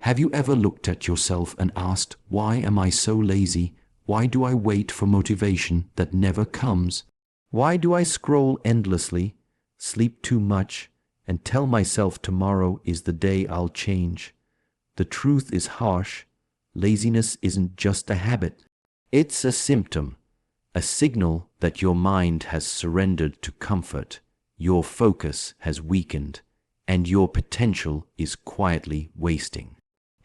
Have you ever looked at yourself and asked, why am I so lazy? Why do I wait for motivation that never comes? Why do I scroll endlessly, sleep too much, and tell myself tomorrow is the day I'll change? The truth is harsh. Laziness isn't just a habit. It's a symptom, a signal that your mind has surrendered to comfort, your focus has weakened, and your potential is quietly wasting.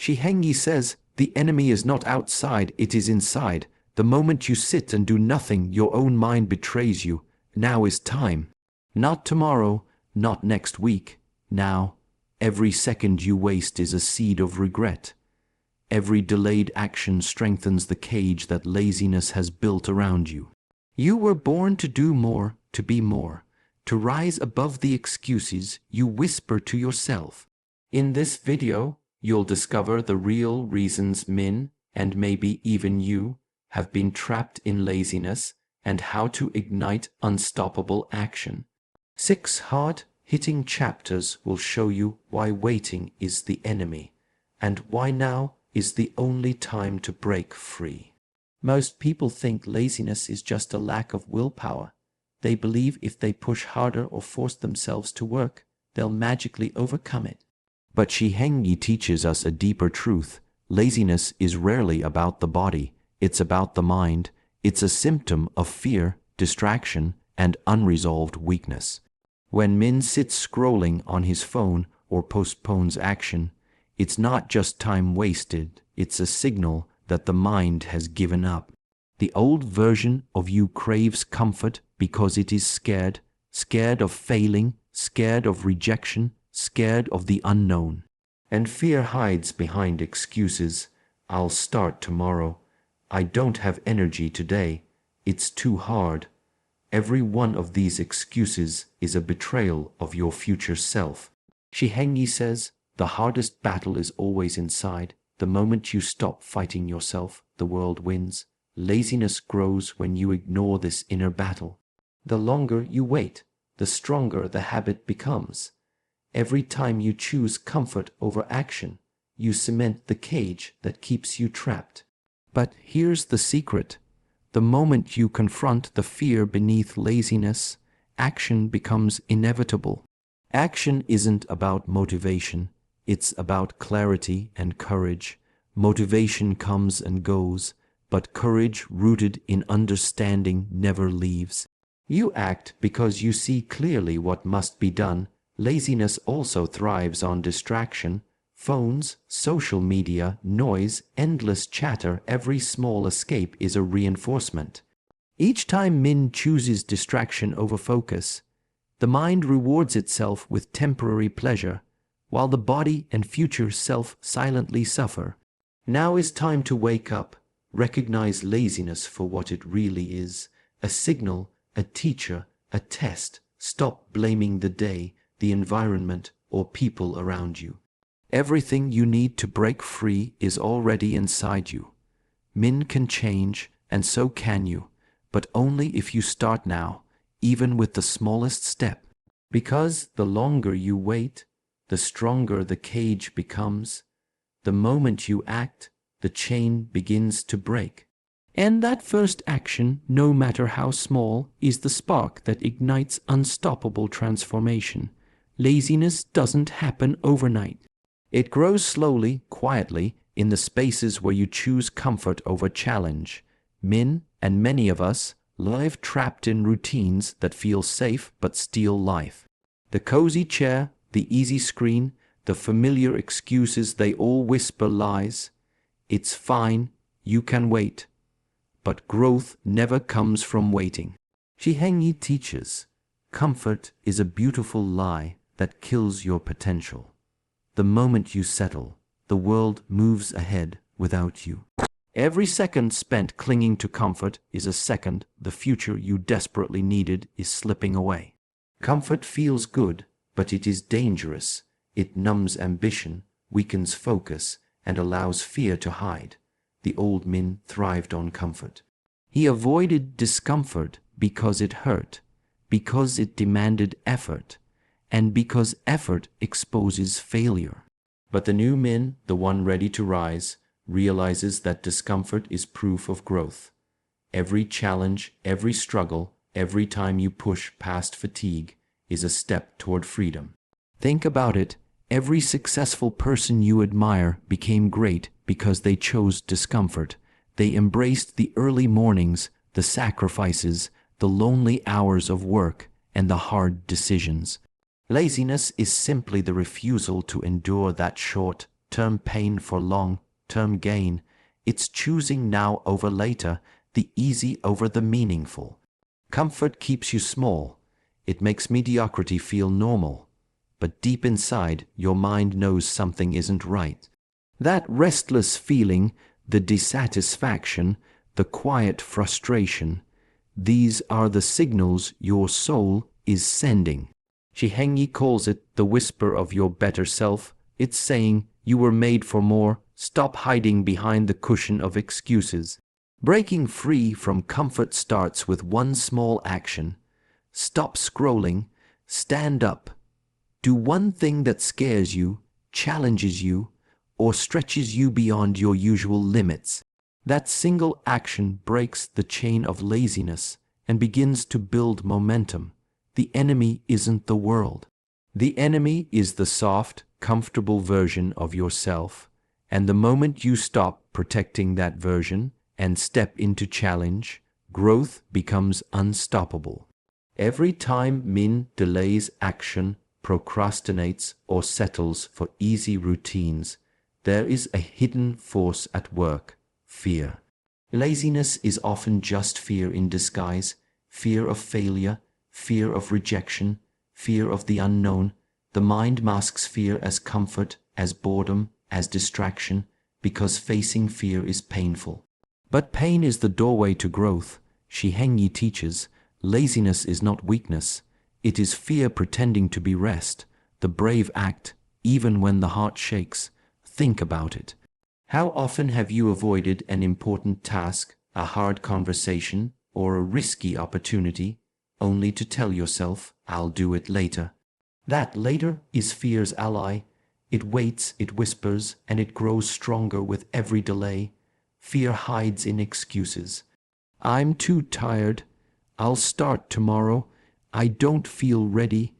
Shi Heng Yi says, the enemy is not outside, it is inside. The moment you sit and do nothing, your own mind betrays you. Now is time. Not tomorrow, not next week. Now. Every second you waste is a seed of regret. Every delayed action strengthens the cage that laziness has built around you. You were born to do more, to be more, to rise above the excuses you whisper to yourself. In this video, you'll discover the real reasons Min, and maybe even you, have been trapped in laziness and how to ignite unstoppable action. 6 hard-hitting chapters will show you why waiting is the enemy and why now is the only time to break free. Most people think laziness is just a lack of willpower. They believe if they push harder or force themselves to work, they'll magically overcome it. But Shi Heng Yi teaches us a deeper truth. Laziness is rarely about the body, it's about the mind. It's a symptom of fear, distraction, and unresolved weakness. When Min sits scrolling on his phone or postpones action, it's not just time wasted, it's a signal that the mind has given up. The old version of you craves comfort because it is scared, scared of failing, scared of rejection, scared of the unknown. And fear hides behind excuses. I'll start tomorrow. I don't have energy today. It's too hard. Every one of these excuses is a betrayal of your future self. Shi Heng Yi says, the hardest battle is always inside. The moment you stop fighting yourself, the world wins. Laziness grows when you ignore this inner battle. The longer you wait, the stronger the habit becomes. Every time you choose comfort over action, you cement the cage that keeps you trapped. But here's the secret. The moment you confront the fear beneath laziness, action becomes inevitable. Action isn't about motivation. It's about clarity and courage. Motivation comes and goes, but courage rooted in understanding never leaves. You act because you see clearly what must be done. Laziness also thrives on distraction. Phones, social media, noise, endless chatter, every small escape is a reinforcement. Each time Min chooses distraction over focus, the mind rewards itself with temporary pleasure, while the body and future self silently suffer. Now is time to wake up, recognize laziness for what it really is, a signal, a teacher, a test. Stop blaming the day, the environment, or people around you. Everything you need to break free is already inside you. Min can change, and so can you, but only if you start now, even with the smallest step. Because the longer you wait, the stronger the cage becomes. The moment you act, the chain begins to break. And that first action, no matter how small, is the spark that ignites unstoppable transformation. Laziness doesn't happen overnight. It grows slowly, quietly, in the spaces where you choose comfort over challenge. Min, and many of us, live trapped in routines that feel safe but steal life. The cozy chair, the easy screen, the familiar excuses, they all whisper lies. It's fine, you can wait. But growth never comes from waiting. Shi Heng Yi teaches, comfort is a beautiful lie that kills your potential. The moment you settle, the world moves ahead without you. Every second spent clinging to comfort is a second the future you desperately needed is slipping away. Comfort feels good, but it is dangerous. It numbs ambition, weakens focus, and allows fear to hide. The old Min thrived on comfort. He avoided discomfort because it hurt, because it demanded effort, and because effort exposes failure. But the new Min, the one ready to rise, realizes that discomfort is proof of growth. Every challenge, every struggle, every time you push past fatigue is a step toward freedom. Think about it. Every successful person you admire became great because they chose discomfort. They embraced the early mornings, the sacrifices, the lonely hours of work, and the hard decisions. Laziness is simply the refusal to endure that short-term pain for long-term gain. It's choosing now over later, the easy over the meaningful. Comfort keeps you small. It makes mediocrity feel normal. But deep inside, your mind knows something isn't right. That restless feeling, the dissatisfaction, the quiet frustration, these are the signals your soul is sending. Shi Heng Yi calls it the whisper of your better self. It's saying, you were made for more. Stop hiding behind the cushion of excuses. Breaking free from comfort starts with one small action. Stop scrolling. Stand up. Do one thing that scares you, challenges you, or stretches you beyond your usual limits. That single action breaks the chain of laziness and begins to build momentum. The enemy isn't the world. The enemy is the soft, comfortable version of yourself. And the moment you stop protecting that version and step into challenge, growth becomes unstoppable. Every time Min delays action, procrastinates, or settles for easy routines, there is a hidden force at work: fear. Laziness is often just fear in disguise, fear of failure, fear of rejection, fear of the unknown. The mind masks fear as comfort, as boredom, as distraction, because facing fear is painful. But pain is the doorway to growth. Shi Heng Yi teaches, laziness is not weakness. It is fear pretending to be rest, the brave act, even when the heart shakes. Think about it. How often have you avoided an important task, a hard conversation, or a risky opportunity, only to tell yourself, I'll do it later? That later is fear's ally. It waits, it whispers, and it grows stronger with every delay. Fear hides in excuses. I'm too tired. I'll start tomorrow. I don't feel ready.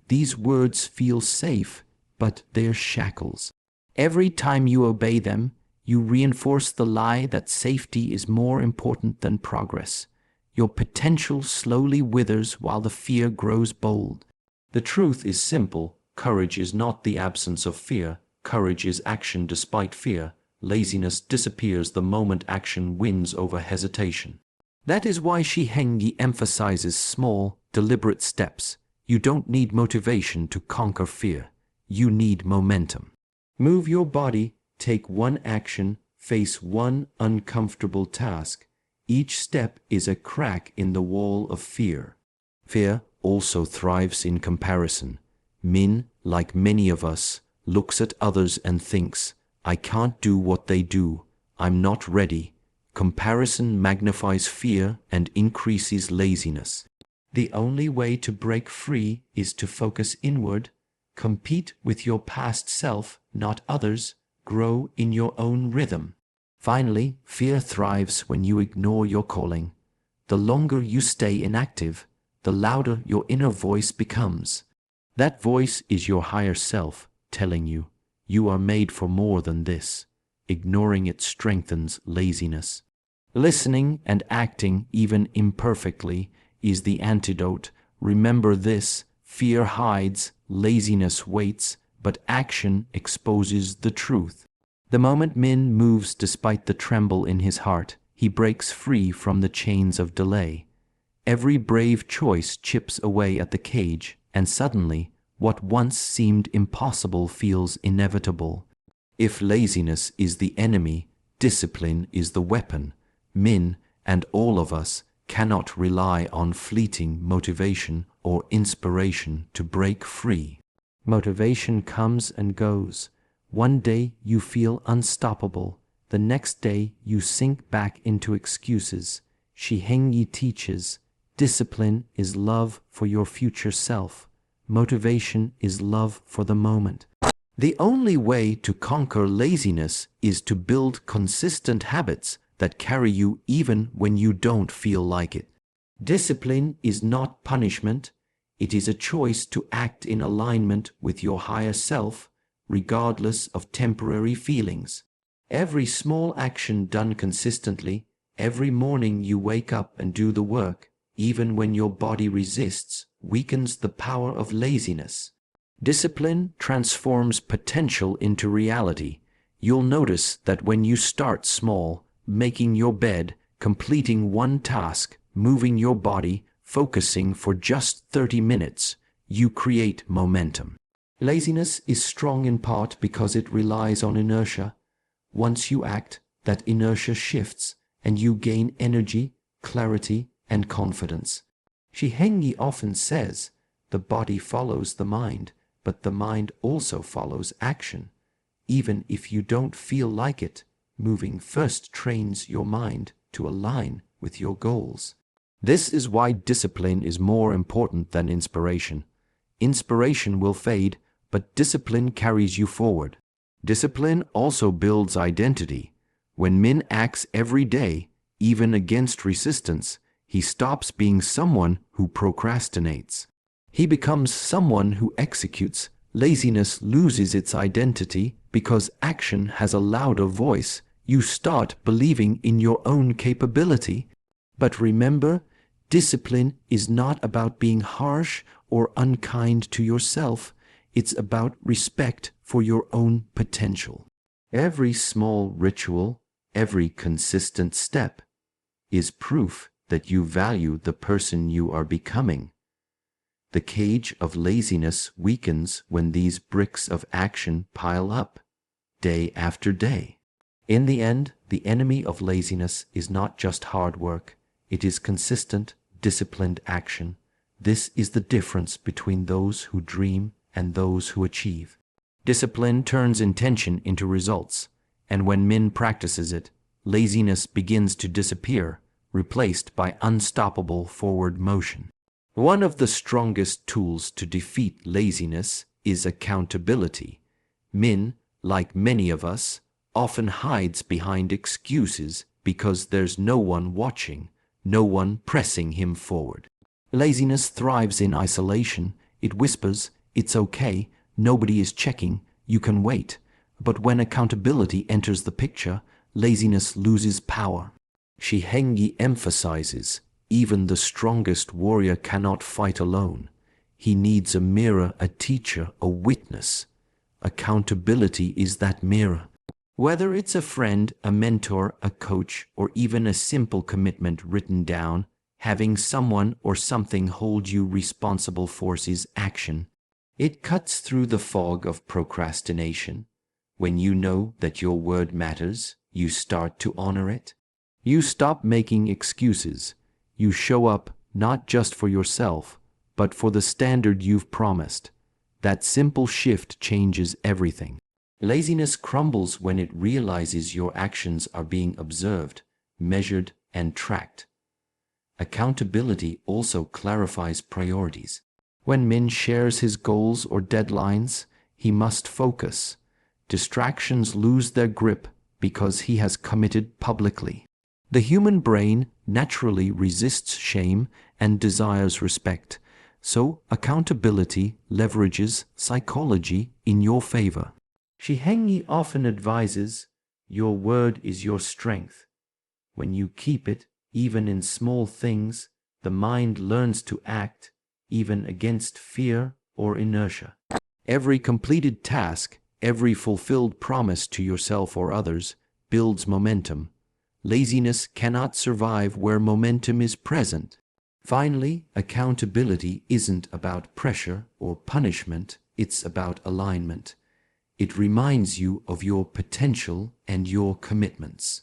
These words feel safe, but they're shackles. Every time you obey them, you reinforce the lie that safety is more important than progress. Your potential slowly withers while the fear grows bold. The truth is simple. Courage is not the absence of fear. Courage is action despite fear. Laziness disappears the moment action wins over hesitation. That is why Shi Heng Yi emphasizes small, deliberate steps. You don't need motivation to conquer fear. You need momentum. Move your body, take one action, face one uncomfortable task. Each step is a crack in the wall of fear. Fear also thrives in comparison. Min, like many of us, looks at others and thinks, I can't do what they do. I'm not ready. Comparison magnifies fear and increases laziness. The only way to break free is to focus inward. Compete with your past self, not others. Grow in your own rhythm. Finally, fear thrives when you ignore your calling. The longer you stay inactive, the louder your inner voice becomes. That voice is your higher self telling you, you are made for more than this. Ignoring it strengthens laziness. Listening and acting, even imperfectly, is the antidote. Remember this: fear hides, laziness waits, but action exposes the truth. The moment Min moves despite the tremble in his heart, he breaks free from the chains of delay. Every brave choice chips away at the cage, and suddenly, what once seemed impossible feels inevitable. If laziness is the enemy, discipline is the weapon. Min, and all of us, cannot rely on fleeting motivation or inspiration to break free. Motivation comes and goes. One day you feel unstoppable. The next day you sink back into excuses. Shi Heng Yi teaches, discipline is love for your future self. Motivation is love for the moment. The only way to conquer laziness is to build consistent habits that carry you even when you don't feel like it. Discipline is not punishment, it is a choice to act in alignment with your higher self, regardless of temporary feelings. Every small action done consistently, every morning you wake up and do the work, even when your body resists, weakens the power of laziness. Discipline transforms potential into reality. You'll notice that when you start small, making your bed, completing one task, moving your body, focusing for just 30 minutes, you create momentum. Laziness is strong in part because it relies on inertia. Once you act, that inertia shifts, and you gain energy, clarity, and confidence. Shi Heng Yi often says, the body follows the mind, but the mind also follows action. Even if you don't feel like it, moving first trains your mind to align with your goals. This is why discipline is more important than inspiration. Inspiration will fade, but discipline carries you forward. Discipline also builds identity. When Min acts every day, even against resistance, he stops being someone who procrastinates. He becomes someone who executes. Laziness loses its identity because action has a louder voice. You start believing in your own capability. But remember, discipline is not about being harsh or unkind to yourself. It's about respect for your own potential. Every small ritual, every consistent step, is proof that you value the person you are becoming. The cage of laziness weakens when these bricks of action pile up, day after day. In the end, the enemy of laziness is not just hard work, it is consistent, disciplined action. This is the difference between those who dream and those who achieve. Discipline turns intention into results, and when Min practices it, laziness begins to disappear, replaced by unstoppable forward motion. One of the strongest tools to defeat laziness is accountability. Min, like many of us, often hides behind excuses because there's no one watching, no one pressing him forward. Laziness thrives in isolation. It whispers, "It's okay, nobody is checking, you can wait." But when accountability enters the picture, laziness loses power. Shi Heng Yi emphasizes, even the strongest warrior cannot fight alone. He needs a mirror, a teacher, a witness. Accountability is that mirror. Whether it's a friend, a mentor, a coach, or even a simple commitment written down, having someone or something hold you responsible forces action. It cuts through the fog of procrastination. When you know that your word matters, you start to honor it. You stop making excuses. You show up not just for yourself, but for the standard you've promised. That simple shift changes everything. Laziness crumbles when it realizes your actions are being observed, measured, and tracked. Accountability also clarifies priorities. When Min shares his goals or deadlines, he must focus. Distractions lose their grip because he has committed publicly. The human brain naturally resists shame and desires respect, so accountability leverages psychology in your favor. Shi Heng Yi often advises, your word is your strength. When you keep it, even in small things, the mind learns to act, even against fear or inertia. Every completed task, every fulfilled promise to yourself or others, builds momentum. Laziness cannot survive where momentum is present. Finally, accountability isn't about pressure or punishment, it's about alignment. It reminds you of your potential and your commitments.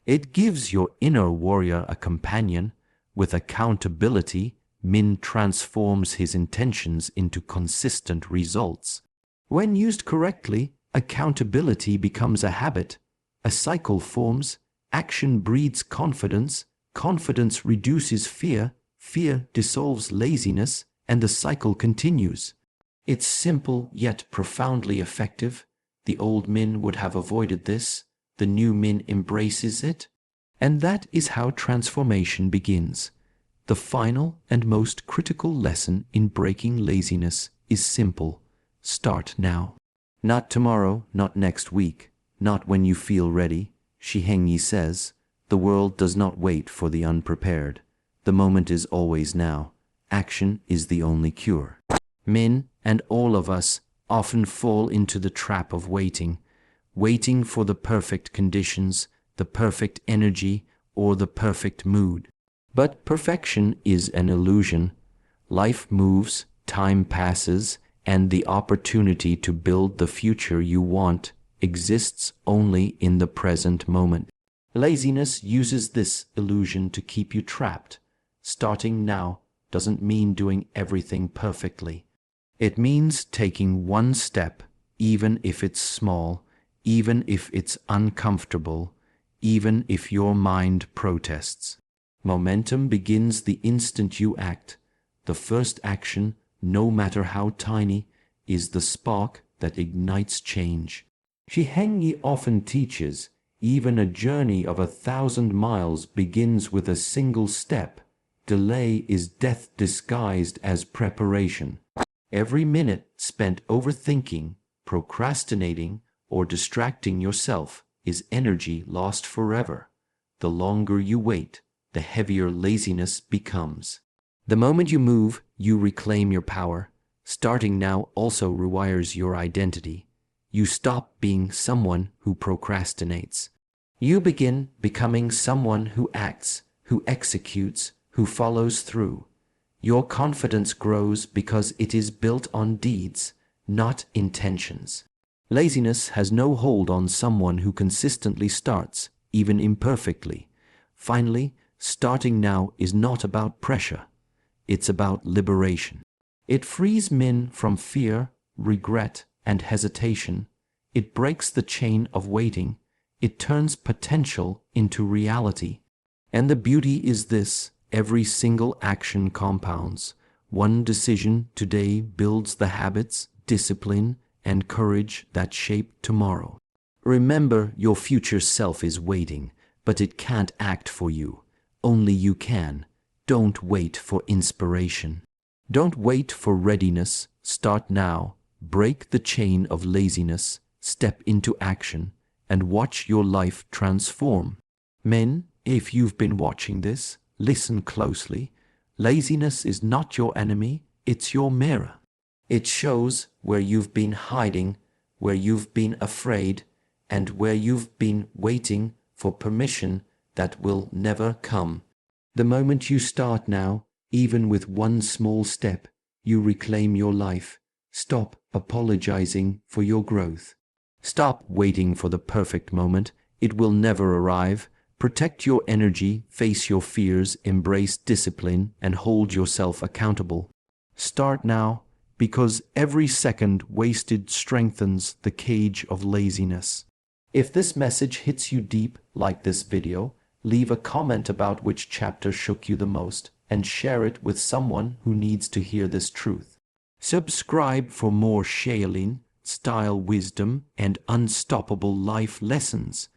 It gives your inner warrior a companion. With accountability, Min transforms his intentions into consistent results. When used correctly, accountability becomes a habit. A cycle forms. Action breeds confidence. Confidence reduces fear. Fear dissolves laziness, and the cycle continues. It's simple yet profoundly effective. The old Min would have avoided this. The new Min embraces it. And that is how transformation begins. The final and most critical lesson in breaking laziness is simple. Start now. Not tomorrow, not next week, not when you feel ready. Shi Heng Yi says, the world does not wait for the unprepared. The moment is always now. Action is the only cure. Min, and all of us, often fall into the trap of waiting for the perfect conditions, the perfect energy, or the perfect mood. But perfection is an illusion. Life moves, time passes, and the opportunity to build the future you want exists only in the present moment. Laziness uses this illusion to keep you trapped. Starting now doesn't mean doing everything perfectly. It means taking one step, even if it's small, even if it's uncomfortable, even if your mind protests. Momentum begins the instant you act. The first action, no matter how tiny, is the spark that ignites change. Shi Heng Yi often teaches, even a journey of 1,000 miles begins with a single step. Delay is death disguised as preparation. Every minute spent overthinking, procrastinating, or distracting yourself is energy lost forever. The longer you wait, the heavier laziness becomes. The moment you move, you reclaim your power. Starting now also rewires your identity. You stop being someone who procrastinates. You begin becoming someone who acts, who executes, who follows through. Your confidence grows because it is built on deeds, not intentions. Laziness has no hold on someone who consistently starts, even imperfectly. Finally, starting now is not about pressure. It's about liberation. It frees men from fear, regret, and hesitation. It breaks the chain of waiting. It turns potential into reality. And the beauty is this: every single action compounds. One decision today builds the habits, discipline, and courage that shape tomorrow. Remember, your future self is waiting, but it can't act for you. Only you can. Don't wait for inspiration. Don't wait for readiness. Start now. Break the chain of laziness. Step into action and watch your life transform. Men, if you've been watching this, listen closely. Laziness is not your enemy, it's your mirror. It shows where you've been hiding, where you've been afraid, and where you've been waiting for permission that will never come. The moment you start now, even with one small step, you reclaim your life. Stop apologizing for your growth. Stop waiting for the perfect moment. It will never arrive. Protect your energy, face your fears, embrace discipline, and hold yourself accountable. Start now, because every second wasted strengthens the cage of laziness. If this message hits you deep, like this video, leave a comment about which chapter shook you the most, and share it with someone who needs to hear this truth. Subscribe for more Shaolin style wisdom and unstoppable life lessons.